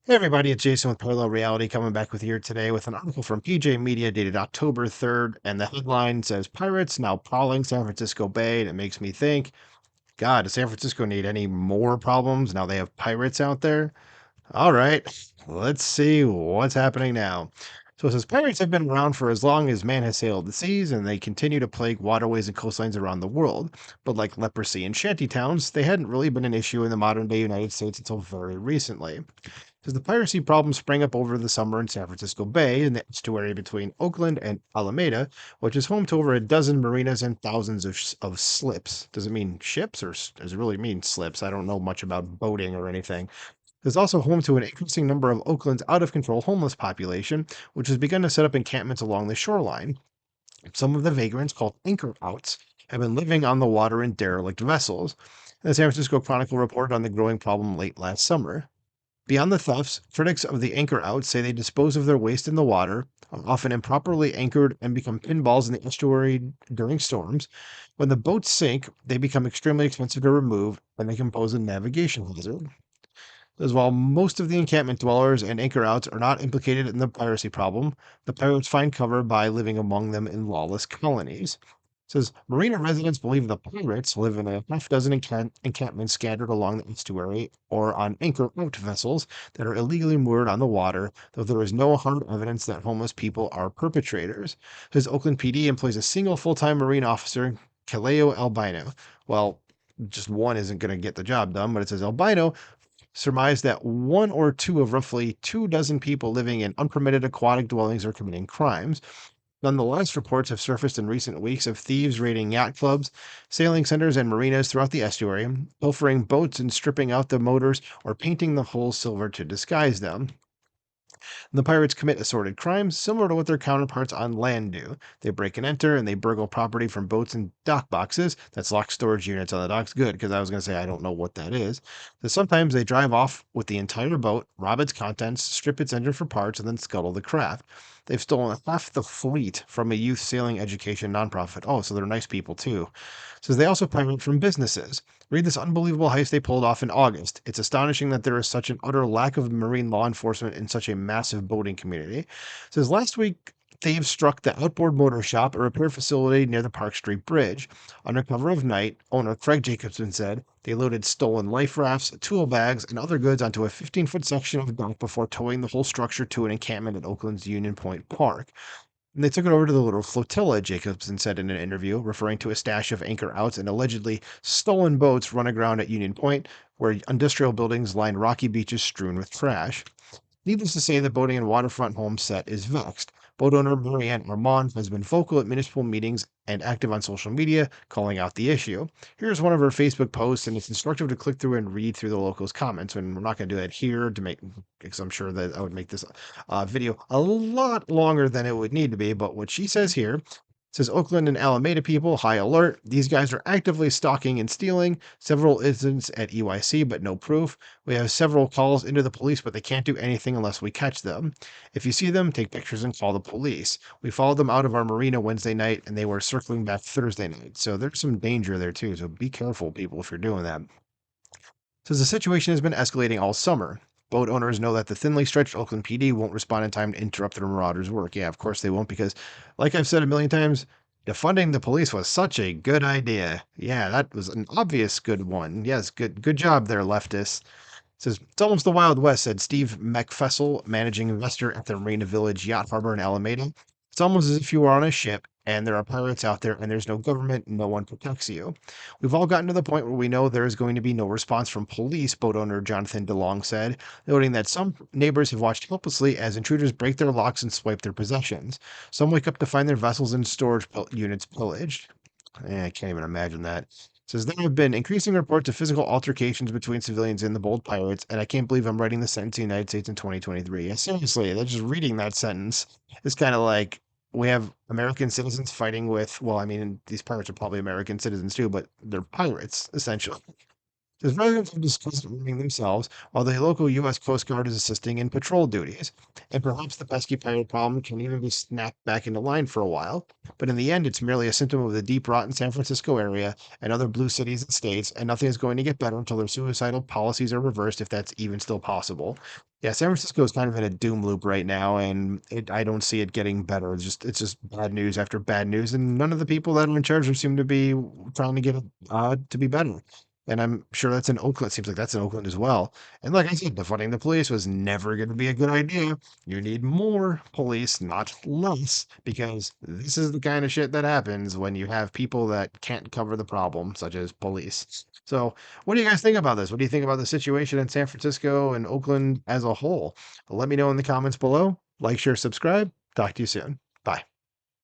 Hey everybody, it's Jason with Parallel Reality coming back with you here today with an article from PJ Media dated October 3rd. And the headline says Pirates now prowling San Francisco Bay. And it makes me think, God, does San Francisco need any more problems? Now they have pirates out there. All right, let's see what's happening now. So it says pirates have been around for as long as man has sailed the seas, and they continue to plague waterways and coastlines around the world. But like leprosy and shanty towns, they hadn't really been an issue in the modern day United States until very recently. Because the piracy problem sprang up over the summer in San Francisco Bay in the estuary between Oakland and Alameda, which is home to over a dozen marinas and thousands of slips. Does it mean ships or does it really mean slips? I don't know much about boating or anything. It's also home to an increasing number of Oakland's out of control homeless population, which has begun to set up encampments along the shoreline. Some of the vagrants, called anchor outs, have been living on the water in derelict vessels. The San Francisco Chronicle reported on the growing problem late last summer. Beyond the thefts, critics of the anchor outs say they dispose of their waste in the water, are often improperly anchored and become pinballs in the estuary during storms. When the boats sink, they become extremely expensive to remove and they can pose a navigation hazard. As while most of the encampment dwellers and anchor outs are not implicated in the piracy problem, the pirates find cover by living among them in lawless colonies. It says marina residents believe the pirates live in a half dozen encampments scattered along the estuary or on anchor out vessels that are illegally moored on the water, though there is no hard evidence that homeless people are perpetrators. It says Oakland PD employs a single full-time marine officer, Kaleo Albino. Well, just one isn't going to get the job done, but it says Albino surmised that one or two of roughly 2 dozen people living in unpermitted aquatic dwellings are committing crimes. Nonetheless, reports have surfaced in recent weeks of thieves raiding yacht clubs, sailing centers, and marinas throughout the estuary, pilfering boats and stripping out the motors or painting the hulls silver to disguise them. The pirates commit assorted crimes similar to what their counterparts on land do. They break and enter and they burgle property from boats and dock boxes. That's locked storage units on the docks. Good, because I was going to say I don't know what that is. So sometimes they drive off with the entire boat, rob its contents, strip its engine for parts, and then scuttle the craft. They've stolen half the fleet from a youth sailing education nonprofit. Oh, so they're nice people too. Says they also pirate from businesses. Read this unbelievable heist they pulled off in August. It's astonishing that there is such an utter lack of marine law enforcement in such a massive boating community. It says last week, thieves struck the outboard motor shop, a repair facility near the Park Street Bridge. Under cover of night, owner Craig Jacobson said they loaded stolen life rafts, tool bags, and other goods onto a 15-foot section of dock before towing the whole structure to an encampment at Oakland's Union Point Park. And they took it over to the little flotilla, Jacobson said in an interview, referring to a stash of anchor outs and allegedly stolen boats run aground at Union Point, where industrial buildings line rocky beaches strewn with trash. Needless to say, the boating and waterfront home set is vexed. Boat owner Marianne Armand has been vocal at municipal meetings and active on social media, calling out the issue. Here's one of her Facebook posts, and it's instructive to click through and read through the locals' comments. And we're not going to do that here to make, because I'm sure that I would make this video a lot longer than it would need to be. But what she says here says Oakland and Alameda people, high alert. These guys are actively stalking and stealing. Several incidents at EYC, but no proof. We have several calls into the police, but they can't do anything unless we catch them. If you see them, take pictures and call the police. We followed them out of our marina Wednesday night, and they were circling back Thursday night. So there's some danger there too. So be careful, people, if you're doing that. Says the situation has been escalating all summer. Boat owners know that the thinly stretched Oakland PD won't respond in time to interrupt their marauders' work. Yeah, of course they won't, because, like I've said a million times, defunding the police was such a good idea. Yeah, that was an obvious good one. Yes, good job there, leftists. Says it's almost the Wild West, said Steve McFessel, managing investor at the Marina Village Yacht Harbor in Alameda. It's almost as if you were on a ship and there are pirates out there and there's no government, no one protects you. We've all gotten to the point where we know there is going to be no response from police, boat owner Jonathan DeLong said, noting that some neighbors have watched helplessly as intruders break their locks and swipe their possessions. Some wake up to find their vessels and storage units pillaged. I can't even imagine that. Says there have been increasing reports of physical altercations between civilians and the bold pirates, and I can't believe I'm writing this sentence in the United States in 2023. Yeah, seriously, that's just reading that sentence is kind of like we have American citizens fighting with, well, I mean, these pirates are probably American citizens too, but they're pirates, essentially. Says residents have discussed arming themselves while the local U.S. Coast Guard is assisting in patrol duties. And perhaps the pesky pirate problem can even be snapped back into line for a while. But in the end, it's merely a symptom of the deep rot in San Francisco area and other blue cities and states, and nothing is going to get better until their suicidal policies are reversed, if that's even still possible. Yeah, San Francisco is kind of in a doom loop right now, and I don't see it getting better. It's just bad news after bad news, and none of the people that are in charge seem to be trying to get it to be better. And I'm sure that's in Oakland. Seems like that's in Oakland as well. And like I said, defunding the police was never going to be a good idea. You need more police, not less, because this is the kind of shit that happens when you have people that can't cover the problem, such as police. So what do you guys think about this? What do you think about the situation in San Francisco and Oakland as a whole? Let me know in the comments below. Like, share, subscribe. Talk to you soon.